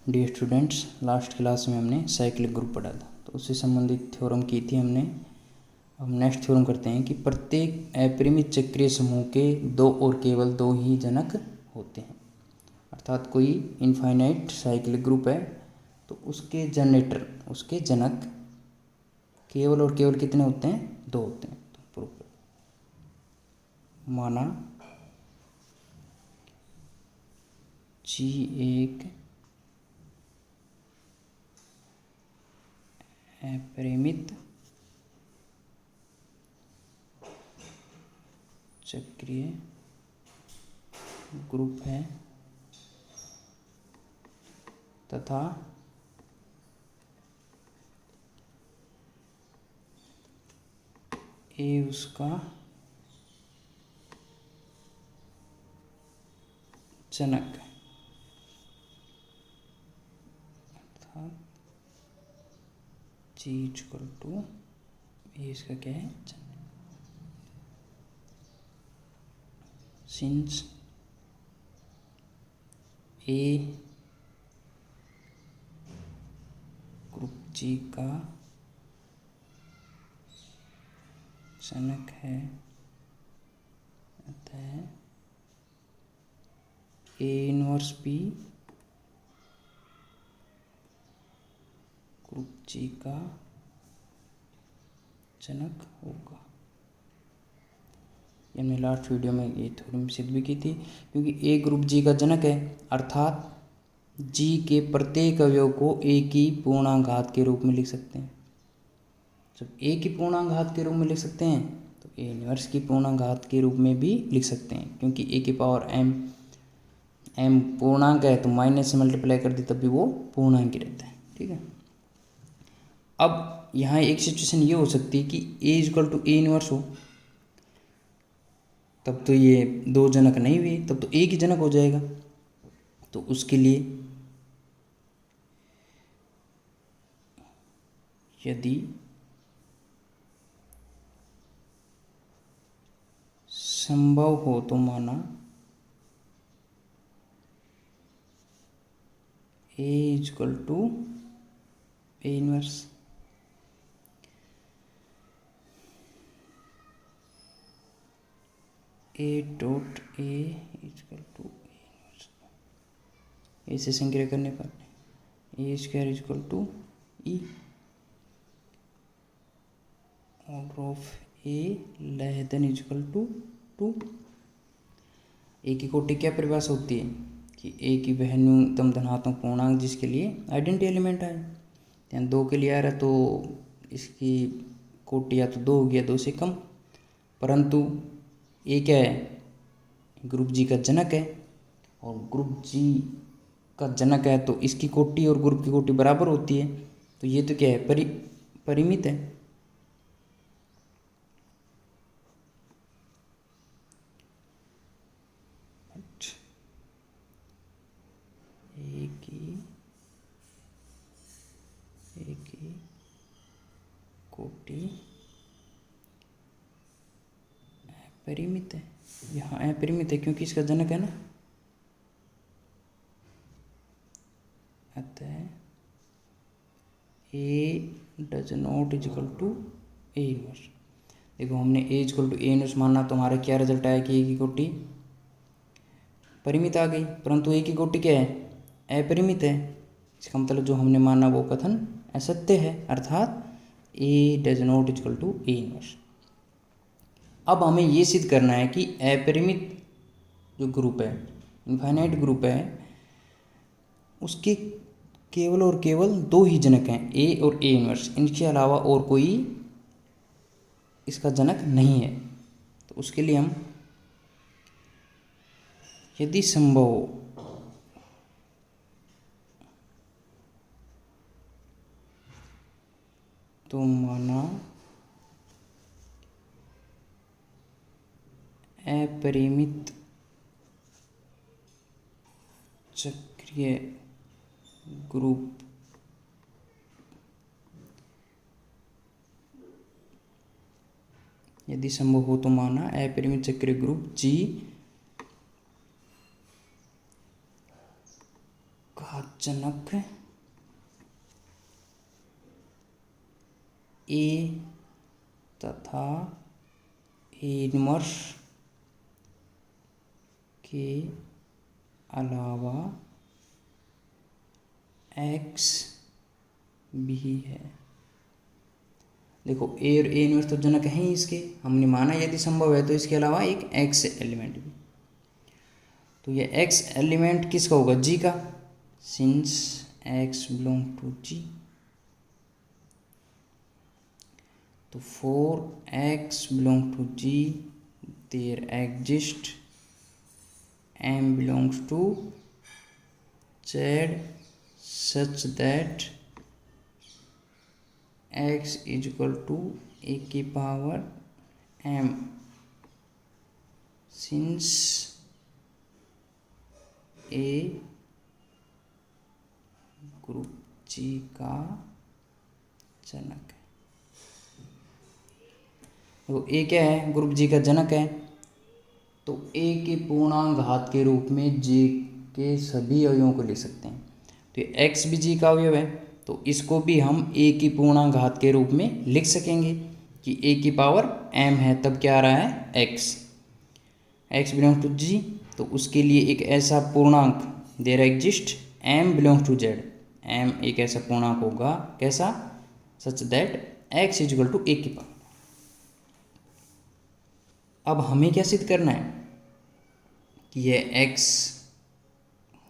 Dear students, last class में हमने cyclic group पढ़ा था, तो उससे संबंधित थ्योरम की थी हमने। हम नेक्स्ट थ्योरम करते हैं कि प्रत्येक अपरिमित चक्रीय समूह के दो और केवल दो ही जनक होते हैं। अर्थात कोई इनफाइनाइट साइक्लिक ग्रुप है तो उसके जनरेटर, उसके जनक केवल और केवल कितने होते हैं? दो होते हैं। तो प्रूफ माना जी एक अपरिमित चक्रीय ग्रुप है तथा ए उसका जनक है। अर्थात जी इक्वल टू ए इसका क्या है? जनक। सिंस ए ग्रुप जी का जनक है, अतः A inverse B group G का जनक होगा। ये हमने लास्ट वीडियो में ये थ्योरम सिद्ध भी की थी, क्योंकि ए ग्रुप जी का जनक है अर्थात जी के प्रत्येक अवयव को ए की पूर्णांक के रूप में लिख सकते हैं। जब ए की पूर्णांक के रूप में लिख सकते हैं तो ए इनवर्स की पूर्णांक के रूप में भी लिख सकते हैं, क्योंकि ए की पावर एम पूर्णांक है तो माइनस से मल्टीप्लाई कर दी तब भी वो पूर्णांक ही रहता है। ठीक है। अब यहाँ एक सिचुएशन ये हो सकती है कि ए इक्वल टू ए इनवर्स हो, तब तो ये दो जनक नहीं हुए, तब तो एक ही जनक हो जाएगा। तो उसके लिए यदि संभव हो तो माना a equal to a inverse. A dot a equal to a inverse, a से संक्रिया करने पर a square equal to e order of A less than equal to 2। A की कोटि क्या परिभाषा होती है कि ए की वह न्यूनतम धनात्मक पूर्णांक जिसके लिए आइडेंटिटी एलिमेंट है। यहाँ दो के लिए आ रहा है तो इसकी कोटि या तो दो होगी या दो से कम, परंतु ए क्या है? ग्रुप जी का जनक है, और ग्रुप जी का जनक है तो इसकी कोटि और ग्रुप की कोटि बराबर होती है। तो ये तो क्या है? परिमित है। ए की कोटि अपरिमित है। यहाँ अपरिमित है क्योंकि इसका जनक है ना, अतः a does not equal to a inverse. देखो हमने a equal to a inverse माना तो हमारा क्या रिजल्ट आया कि ए की कोटि परिमित आ गई, परंतु ए की कोटि क्या है? अपरिमित है। इसका मतलब जो हमने माना वो कथन असत्य है, अर्थात a does not equal to a inverse. अब हमें ये सिद्ध करना है कि अपरिमित जो ग्रुप है, इनफाइनाइट ग्रुप है, उसके केवल और केवल दो ही जनक हैं, ए और ए इनवर्स। इनके अलावा और कोई इसका जनक नहीं है। तो उसके लिए हम यदि संभव हो तो माना अपरिमित चक्रीय ग्रुप यदि संभव हो तो माना अपरिमित चक्रीय ग्रुप जी का घातजनक ए तथा ए इनवर्स के अलावा एक्स भी है। देखो ए और ए इनवर्स तो जनक हैं ही इसके, हमने माना यदि संभव है तो इसके अलावा एक एक्स एलिमेंट भी। तो ये एक्स एलिमेंट किसका होगा? जी का, since x belong to G. तो for x belong to G there exist m belongs to z such that x is equal to a की power m since a group G का जनक है। तो ए क्या है? ग्रुप जी का जनक है। तो ए के पूर्णांक घात के रूप में जी के सभी अवयवों को लिख सकते हैं। तो ये एक्स भी जी का अवयव है, तो इसको भी हम ए की पूर्णांक घात के रूप में लिख सकेंगे कि ए की पावर m है, तब क्या आ रहा है? x belong to G. तो उसके लिए एक ऐसा पूर्णांक there exist m belong to z। m एक ऐसा पूर्णांक होगा, कैसा? Such that x is equal to a की पावर। अब हमें क्या सिद्ध करना है कि यह x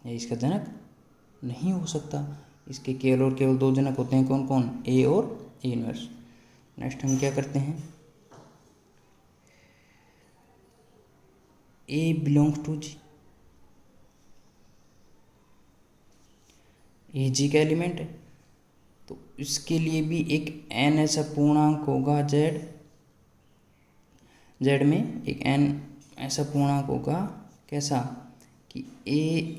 ये इसका जनक नहीं हो सकता। इसके केवल और केवल दो जनक होते हैं, कौन कौन? ए और ए इनवर्स। नेक्स्ट हम क्या करते हैं? ए बिलोंग्स टू जी, ए जी का एलिमेंट है, तो इसके लिए भी एक n ऐसा पूर्णांक होगा z में एक n ऐसा पूर्णांक होगा, कैसा? कि a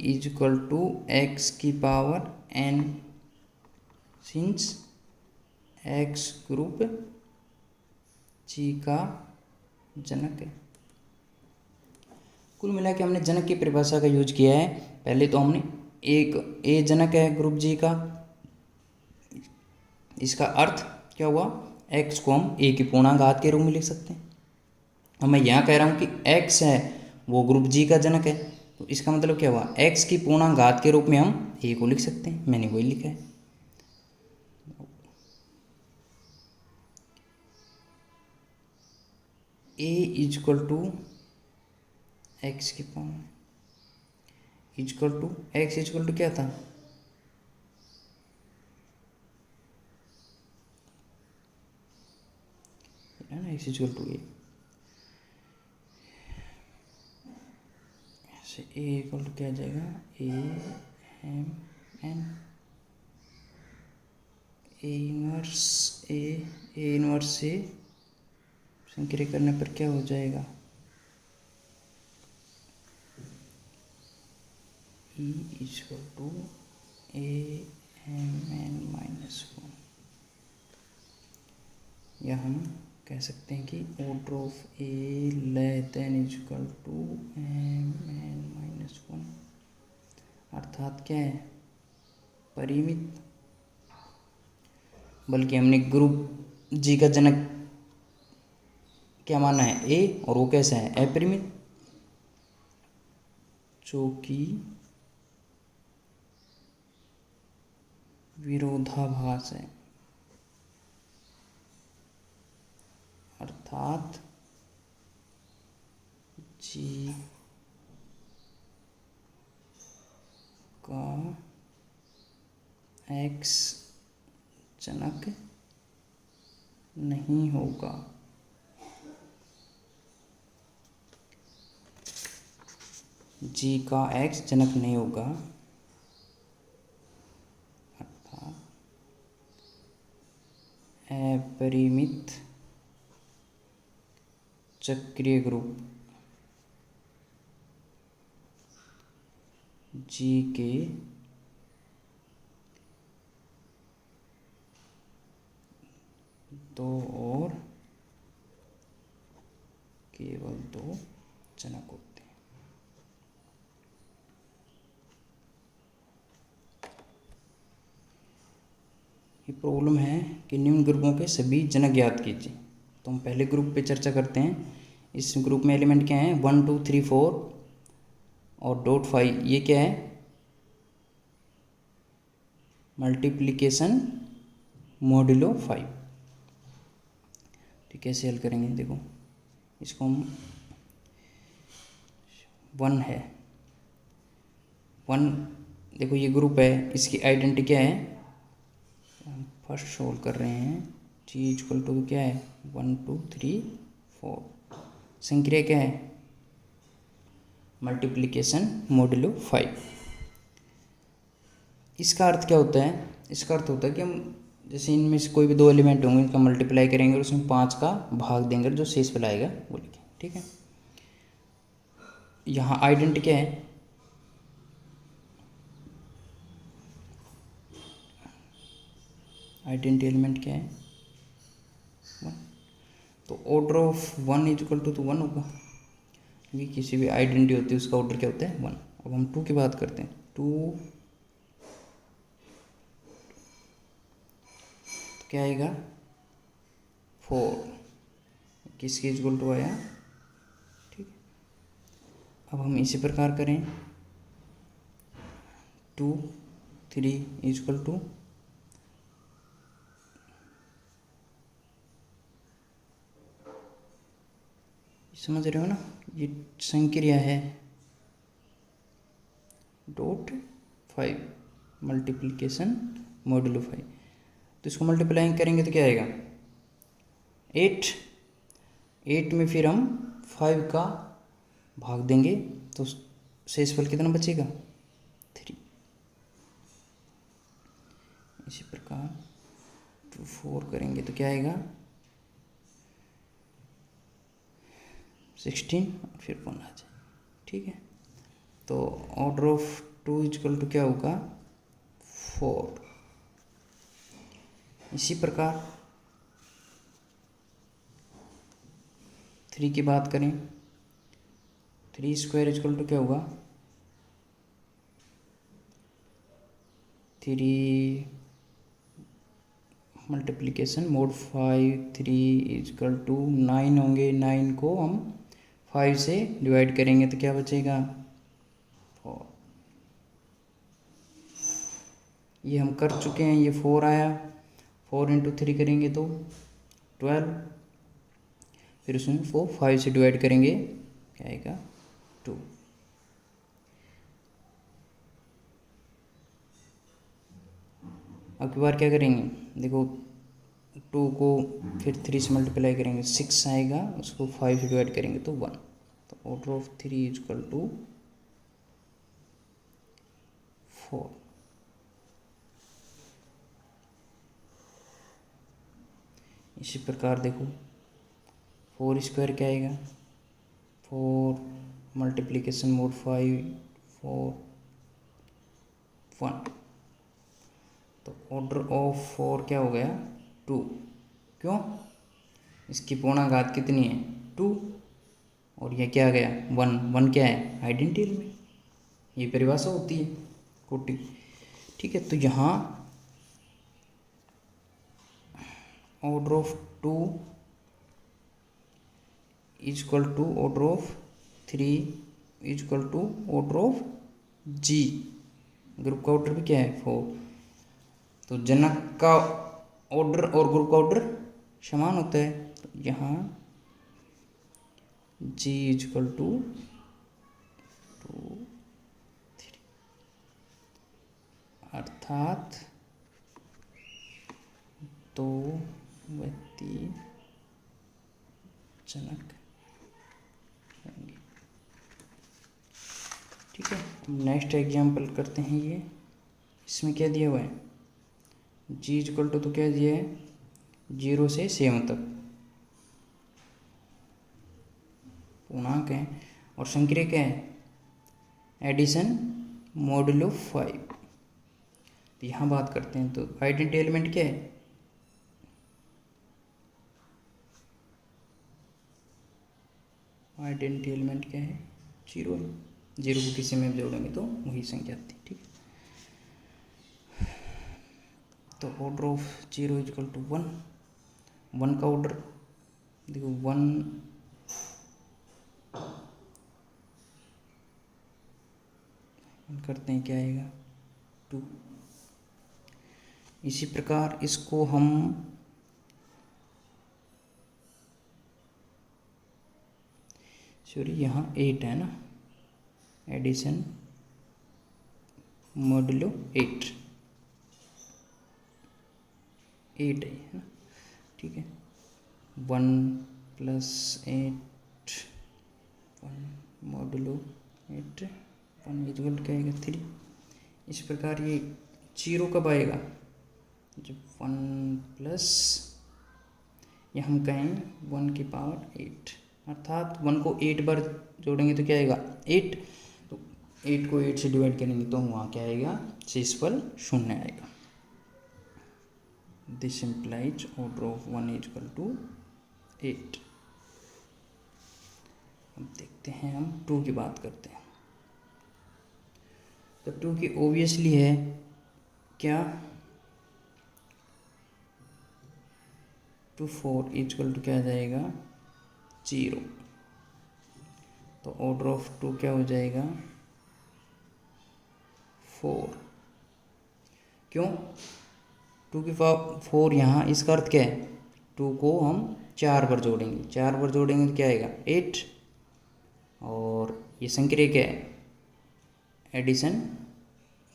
is equal to x की power n since x group G का जनक है। कुल मिला के हमने जनक की परिभाषा का यूज किया है। पहले तो हमने एक ए जनक है ग्रुप जी का, इसका अर्थ क्या हुआ? x को हम ए की पूर्णांक घात के रूप में लिख सकते हैं। अब मैं यहाँ कह रहा हूँ कि x है वो ग्रुप जी का जनक है, तो इसका मतलब क्या हुआ? x की पूर्णांक घात के रूप में हम ए को लिख सकते हैं, मैंने वही लिखा है। A is equal to x की power is equal to X is equal to क्या था? है ना, X is equal to A. ऐसे ए इक्वल टू क्या आ जाएगा? A M N A inverse से संक्रिय करने पर क्या हो जाएगा? E is equal to A M N minus 1, या हम कह सकते हैं कि order of A less than is equal to M N minus 1, अर्थात क्या है? परिमित। बल्कि हमने ग्रुप जी का जनक क्या माना है? ए, और वो कैसा है? अपरिमित, जो कि विरोधाभास है, अर्थात जी का एक्स जनक नहीं होगा। जी का एक्स जनक नहीं होगा, अर्थात अपरिमित चक्रीय ग्रुप जी के दो और केवल दो जनक होते हैं। ये प्रॉब्लम है कि निम्न ग्रुपों के सभी जनक ज्ञात कीजिए। तो हम पहले ग्रुप पे चर्चा करते हैं। इस ग्रुप में एलिमेंट क्या हैं, 1 2 3 4 और डॉट 5। ये क्या है, मल्टीप्लिकेशन मॉड्यूलो 5। तो कैसे हल करेंगे, देखो इसको हम 1 है 1, देखो ये ग्रुप है, इसकी आइडेंटिटी क्या है, हम फर्स्ट सोल्व कर रहे हैं। जी इक्वल टू क्या है 1 2 3 4, संक्रिया क्या है, मल्टीप्लिकेशन मॉड्यूलो 5। इसका अर्थ क्या होता है, इसका अर्थ होता है कि हम जैसे इनमें से कोई भी दो एलिमेंट होंगे, इनका मल्टीप्लाई करेंगे और उसमें 5 का भाग देंगे, जो शेष फैलाएगा वो लिखें, ठीक है। यहाँ आइडेंटिटी क्या है, आइडेंटिटी एलिमेंट क्या है 1। तो order of 1 is equal to 1 होगा, क्योंकि किसी भी आइडेंटिटी होती है उसका ऑर्डर क्या होता है 1। अब हम 2 की बात करते हैं, 2 तो क्या आएगा 4, किसके इक्वल टू आया, ठीक। अब हम इसी प्रकार करें 2 3 इक्वल टू, समझ रहे हो ना, ये संक्रिया है डॉट 5 मल्टीप्लिकेशन मॉड्यूलो 5। तो इसको मल्टीप्लाइंग करेंगे तो क्या आएगा 8 में फिर हम 5 का भाग देंगे तो शेषफल कितना बचेगा 3। इसी प्रकार 2 4 करेंगे तो क्या आएगा 16 और फिर 1 आ जाए, ठीक है। तो ऑर्डर ऑफ 2 इक्वल टू क्या होगा 4। इसी प्रकार 3 की बात करें, 3 स्क्वायर इक्वल टू क्या होगा 3 मल्टीप्लिकेशन मोड 5 3 इक्वल टू 9 होंगे। 9 को हम 5 से डिवाइड करेंगे तो क्या बचेगा 4। ये हम कर चुके हैं, ये 4 आया, 4 इंटू 3 करेंगे तो 12, फिर उसमें 4 5 से डिवाइड करेंगे क्या आएगा 2। अब की बार क्या करेंगे, देखो 2 को फिर 3 से मल्टीप्लाई करेंगे 6 आएगा, उसको 5 से डिवाइड करेंगे तो 1। तो ऑर्डर ऑफ 3 इक्वल टू 4। इसी प्रकार देखो 4 स्क्वायर क्या आएगा 4 मल्टीप्लिकेशन मोड 5 4 1। तो ऑर्डर ऑफ 4 क्या हो गया 2। क्यों, इसकी पूर्णाघात कितनी है 2, और यह क्या आ गया 1। 1 क्या है आइडेंटिटी एलिमेंट, ये परिभाषा होती है कोटि, ठीक है। तो यहाँ order of 2 equal to order of 3 equal to order of G, group का ऑर्डर भी क्या है 4। तो जनक का ऑर्डर और ग्रुप का ऑर्डर समान होता है। तो यहाँ जी इक्वल टू 2 3, अर्थात 2 व्यक्ति जनक होंगे, ठीक है। नेक्स्ट एग्जाम्पल करते हैं। ये इसमें क्या दिया हुआ है जी इक्वल टू, तो क्या दिया है 0 से 7 तक पूर्णांक है, और संक्रिया क्या है एडिशन मॉड्यूलो 5। तो यहाँ बात करते हैं, तो आइडेंटिटी एलिमेंट क्या है आइडेंटिटी एलिमेंट क्या है 0 है। 0 को किसी में जोड़ेंगे तो वही संख्या आती है, ठीक है। तो ऑर्डर ऑफ 0 इजकल टू 1, 1 का ऑर्डर देखो 1 करते हैं, क्या आएगा 2। इसी प्रकार इसको हम यहाँ 8 है ना, एडिशन मॉड्यूलो 8 है ना, ठीक है। 1 प्लस 8 1 मॉड्यूलो 8 1 इजल क्या आएगा 3। इस प्रकार ये 0 कब आएगा, जब 1 प्लस या हम कहें 1 की पावर 8, अर्थात 1 को 8 बार जोड़ेंगे तो क्या आएगा 8, तो 8 को 8 से डिवाइड करेंगे तो वहाँ क्या आएगा, शेषफल 0 आएगा। This implies order of 1 is equal to 8। अब देखते हैं हम 2 की बात करते हैं। तो 2 की ऑब्वियसली है क्या, 2 4 इजकल टू क्या आ जाएगा 0। तो ऑर्डर ऑफ 2 क्या हो जाएगा 4। क्यों 2 की पावर 4, यहाँ इसका अर्थ क्या है, 2 को हम 4 बार जोड़ेंगे, 4 बार जोड़ेंगे तो क्या आएगा 8, और ये संक्रिया क्या है एडिशन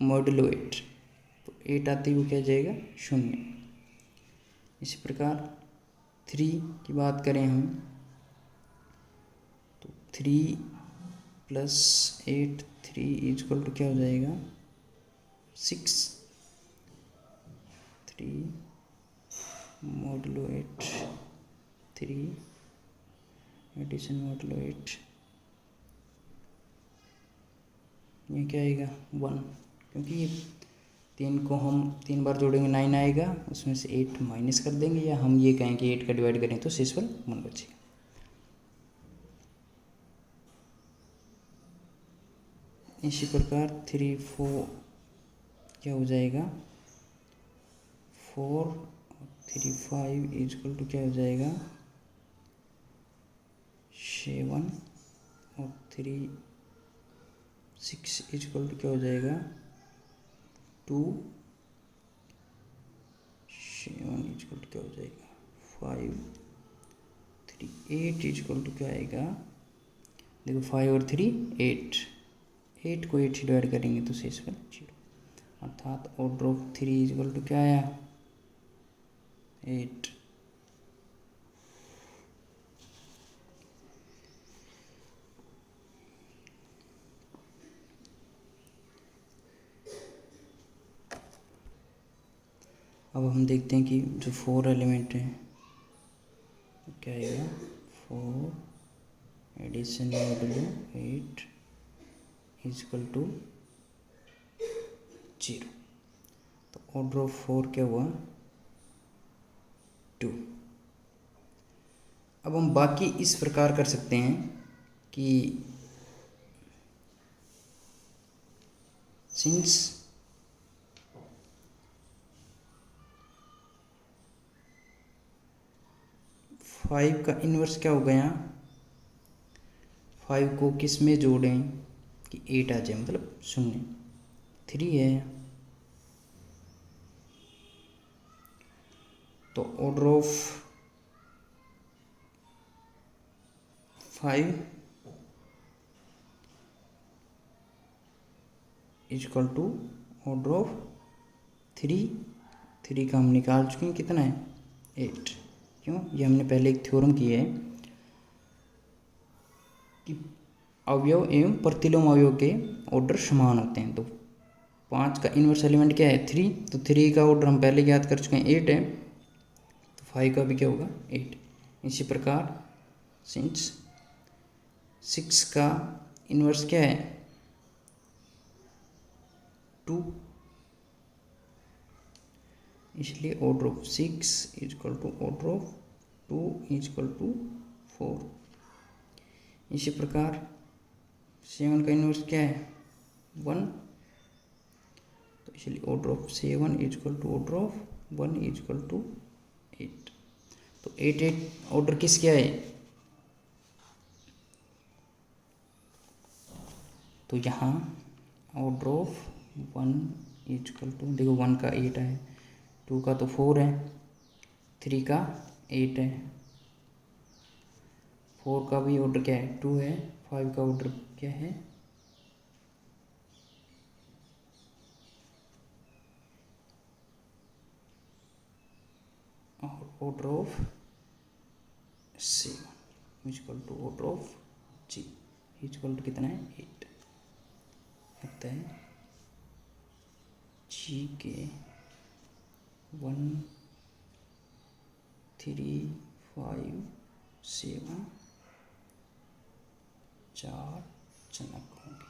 मॉड्यूलो 8, तो 8 आते हुए क्या आ जाएगा 0। इसी प्रकार 3 की बात करें हम, तो 3 प्लस 8 3 इजकल टू क्या हो जाएगा 6। 3 मॉड्यूलो 8 3 एडिशन मॉड्यूलो 8, ये क्या आएगा 1, क्योंकि ये 3 को हम 3 बार जोड़ेंगे 9 आएगा, उसमें से 8 माइनस कर देंगे, या हम ये कहें कि 8 का डिवाइड करें तो शेषफल 1 बचेगा। इसी प्रकार 3 4 क्या हो जाएगा 4, 3 5 इजकल टू क्या हो जाएगा 7, और 3 6 इजकल टू क्या हो जाएगा 2, 7 इजकल टू क्या हो जाएगा 5, 3 8 इजकल टू क्या आएगा, देखो 5 और 3 8 को 8 से डिवाइड करेंगे तो शेषफल 0, अर्थात ऑर्डर ऑफ 3 इजकल टू क्या आया 8। अब हम देखते हैं कि जो 4 एलिमेंट हैं क्या आएगा 4 एडिशन मॉड्यूलो 8 इजकल टू 0। तो ऑर्डर ऑफ 4 क्या हुआ 2। अब हम बाकी इस प्रकार कर सकते हैं कि सिंस 5 का इन्वर्स क्या हो गया, 5 को किस में जोड़ें कि 8 आ जाए, मतलब 0, 3 है, तो order of 5 is equal to order of 3 का हम निकाल चुके हैं, कितना है 8। क्यों, ये हमने पहले एक थ्योरम किया है कि अवयव एवं प्रतिलोम अवयव के ऑर्डर समान होते हैं। तो 5 का इन्वर्स एलिमेंट क्या है 3, तो 3 का ऑर्डर हम पहले याद कर चुके हैं 8 है, तो 5 का भी क्या होगा 8। इसी प्रकार सिंस 6 का इन्वर्स क्या है 2, इसलिए order of 6 is equal to order of 2 is equal to 4। इसी प्रकार 7 का इन्वर्स क्या है 1, तो इसलिए order of 7 is equal to order of 1 is equal to 8। तो 8 ऑर्डर किस क्या है, तो यहाँ order of 1 is equal to, देखो 1 का 8 है, 2 का तो 4 है, 3 का 8 है, 4 का भी ऑर्डर क्या है 2 है, 5 का ऑर्डर क्या है, और order of 7 equal to order of G equal to कितना है 8 होता है। जी के 1 3 5 7 4 जनक होंगे।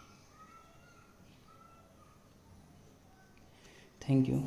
Thank you.